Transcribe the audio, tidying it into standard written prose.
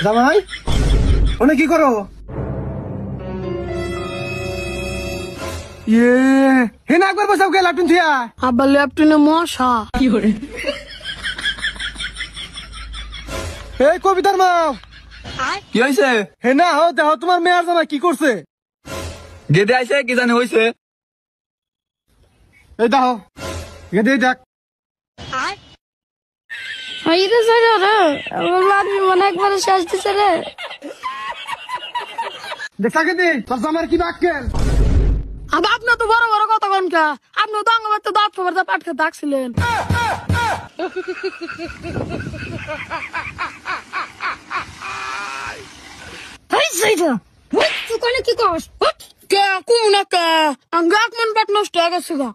জামাই ওনে কি করো? ইয়ে হে না একবার বসাও কে ল্যাপটন থিয়া আবার ল্যাপটনে মশা কি করে? এই কবিতার মা কি হয়েছে? হে না হো দেখো তোমার মেয়ার জামাই কি করছে? গেদে আইছে কি জানি হয়েছে। এই দেখো গেদে দেখ রে স্যার রে আমার মারবি মনে একবার শেষ দিছে রে। দেখা গেদে তোর জামার কি বাক্কেল? আবার আপনি তো বড় বড় কথা কন কা, আপনি তো আঙ্গ বাড়তে দাঁত ফেবার পাটকে ডাকছিলেন। তুই কি কস? কে কোন কে আঙ্গাক মন পাট নষ্ট হয়ে গেছে গা।